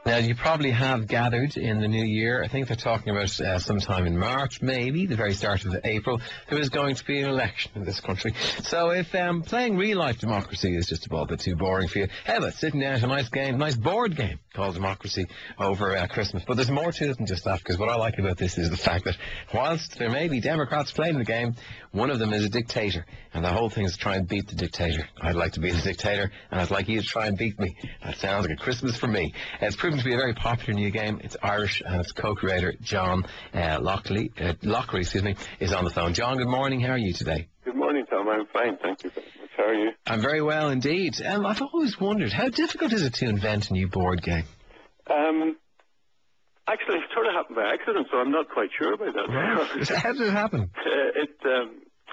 Now, you probably have gathered in the new year. I think they're talking about sometime in March, maybe, the very start of April, there is going to be an election in this country. So if playing real-life democracy is just a little bit too boring for you, how about sitting down to a nice game, nice board game called Democracy over Christmas? But there's more to it than just that, because what I like about this is the fact that whilst there may be Democrats playing the game, one of them is a dictator, and the whole thing is to try and beat the dictator. I'd like to be the dictator, and I'd like you to try and beat me. That sounds like a Christmas for me. It's proven to be a very popular new game. It's Irish, and its co-creator, John Lockery, is on the phone. John, good morning. How are you today? Good morning, Tom. I'm fine, thank you very much. How are you? I'm very well indeed. I've always wondered, how difficult is it to invent a new board game? Actually, it sort of happened by accident, so I'm not quite sure about that. Right. How did it happen?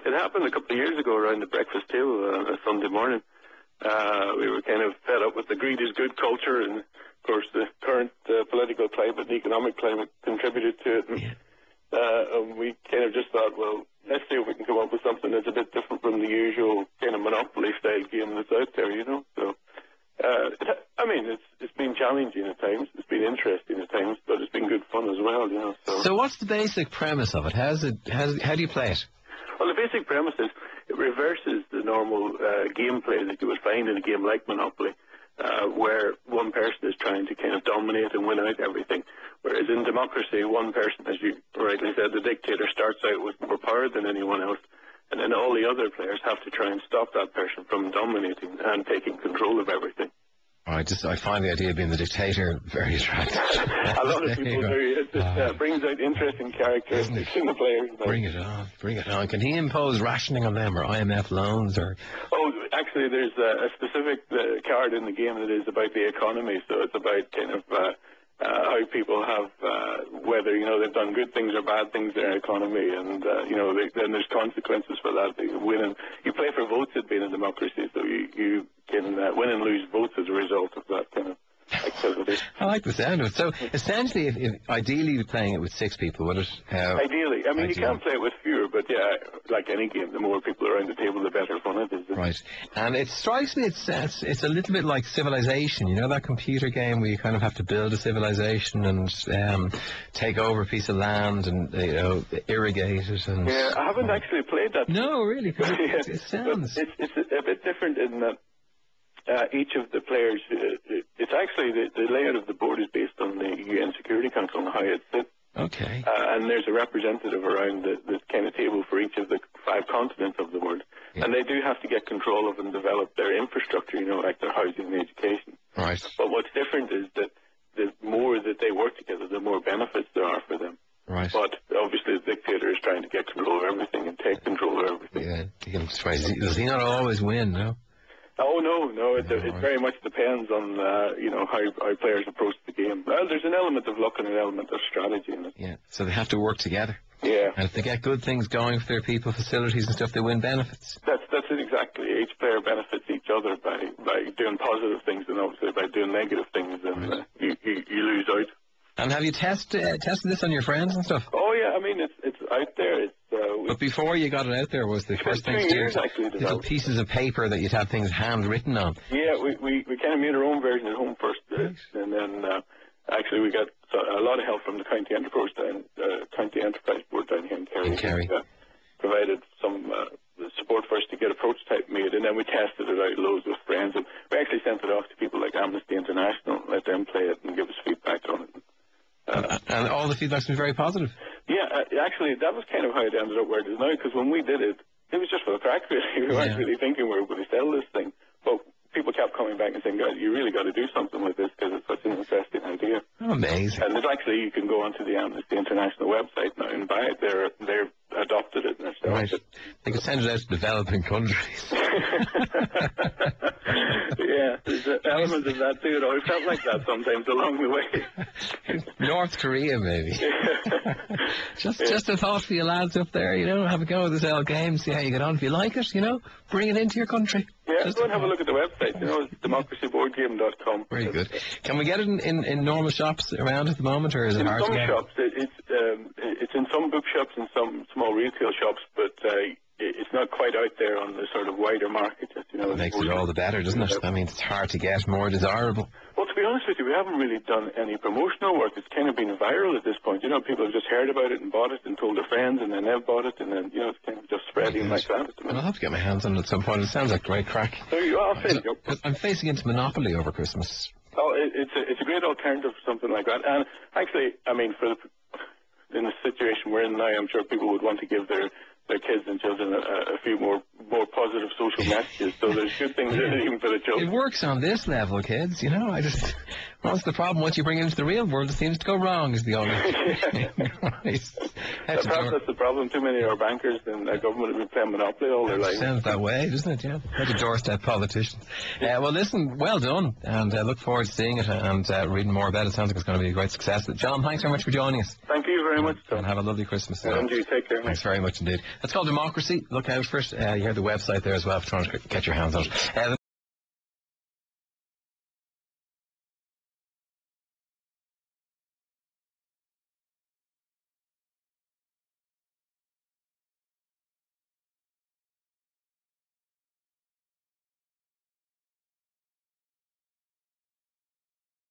It happened a couple of years ago around the breakfast table on a Sunday morning. We were kind of fed up with the greed is good culture, and of course the current political climate and economic climate contributed to it. And we kind of just thought, well, let's see if we can come up with something that's a bit different from the usual kind of Monopoly-style game that's out there, you know. So, it's been challenging at times, it's been interesting at times, but it's been good fun as well, you know. So what's the basic premise of it? How do you play it? Well, the basic premise is it reverses the normal gameplay that you would find in a game like Monopoly, where one person is trying to kind of dominate and win out everything. Whereas in democracy, one person, as you rightly said, the dictator starts out with more power than anyone else, and then all the other players have to try and stop that person from dominating and taking control of everything. I find the idea of being the dictator very attractive. A lot of people do. It brings out interesting characteristics in the players. Bring it on. Bring it on. Can he impose rationing on them, or IMF loans, or? Oh, actually, there's a specific card in the game that is about the economy. So it's about kind of how people have, whether, you know, they've done good things or bad things in their economy, and, then there's consequences for that. You play for votes at being a democracy, so you can win and lose votes as a result of that kind of activity. I like the sound of it. So essentially, if ideally you're playing it with 6 people, would it? Ideally. You can play it with fewer, but yeah, like any game, the more people around the table, the better fun it is. Right. And it strikes me, it's a little bit like Civilization, you know, that computer game where you kind of have to build a civilization and take over a piece of land and, irrigate it. And yeah, I haven't actually played that. No, really? It sounds... It's a bit different in that each of the players, it's actually the layout of the board is based on the UN Security Council and how it sits. Okay. And there's a representative around the kind of table for each of the 5 continents of the world. Yeah. And they do have to get control of and develop their infrastructure, you know, like their housing and education. Right. But what's different is that the more that they work together, the more benefits there are for them. Right. But obviously the dictator is trying to get control of everything and take control of everything. Yeah. Does he not always win, no? Oh, no. It very much depends on, how players approach the game. Well, there's an element of luck and an element of strategy in it. Yeah, so they have to work together. Yeah. And if they get good things going for their people, facilities and stuff, they win benefits. That's it exactly. Each player benefits each other by doing positive things, and obviously by doing negative things, and right. You lose out. And have you tested this on your friends and stuff? Oh, yeah, it's out there. But before you got it out there, was the first thing to do little pieces of paper that you'd have things handwritten on? Yeah, we kind of made our own version at home first, and then actually we got a lot of help from the County Enterprise Board down here in Kerry. Provided some support for us to get a prototype made, and then we tested it out loads with friends, and we actually sent it off to people like Amnesty International, let them play it and give us feedback on it. And all the feedback's been very positive. Yeah, actually, that was kind of how it ended up where it is now, because when we did it, it was just for the crack, really. We weren't really thinking we were going to sell this thing. But people kept coming back and saying, guys, you really got to do something with this because it's such an interesting idea. Oh, amazing. And it's actually, you can go onto the Amnesty International website now and buy it. They've adopted it and they're selling it. They could send it out to developing countries. Yeah, there's elements of that too. It always felt like that sometimes along the way. North Korea, maybe. Just a thought for you lads up there, you know, have a go at this old game, see how you get on. If you like it, you know, bring it into your country. Yeah, go and have a look at the website, you know, it's democracyboardgame.com. Very good. Can we get it in normal shops around at the moment, or is it hard to get? In some shops. It's in some bookshops and some small retail shops, but it's not quite out there on the sort of wider market. You know, it makes it all the better, doesn't it? I mean, it's hard to get more desirable. Well, to be honest with you, we haven't really done any promotional work. It's kind of been viral at this point. You know, people have just heard about it and bought it and told their friends, and then they've bought it, and then, you know, it's kind of just spreading like that. I'll have to get my hands on it at some point. It sounds like great crack. There you are. I'm facing into Monopoly over Christmas. Oh, it's a great alternative for something like that. And actually, I mean, in the situation we're in now, I'm sure people would want to give their kids and children a few more positive social messages. So there's good things in it even for the children. It works on this level, kids. You know, what's the problem? Once you bring it into the real world, it seems to go wrong. Is the only thing. Perhaps that's the problem. Too many of our bankers and government have been playing Monopoly all their lives. Sounds that way, doesn't it? Yeah, like a doorstep politician. Well, listen, well done, and look forward to seeing it and reading more about it. Sounds like it's going to be a great success. John, thanks very much for joining us. Thank you very much, Tom. And have a lovely Christmas. And you take care. Thanks very much indeed. It's called Democracy. Look out for it. You have the website there as well if you're trying to get your hands on it.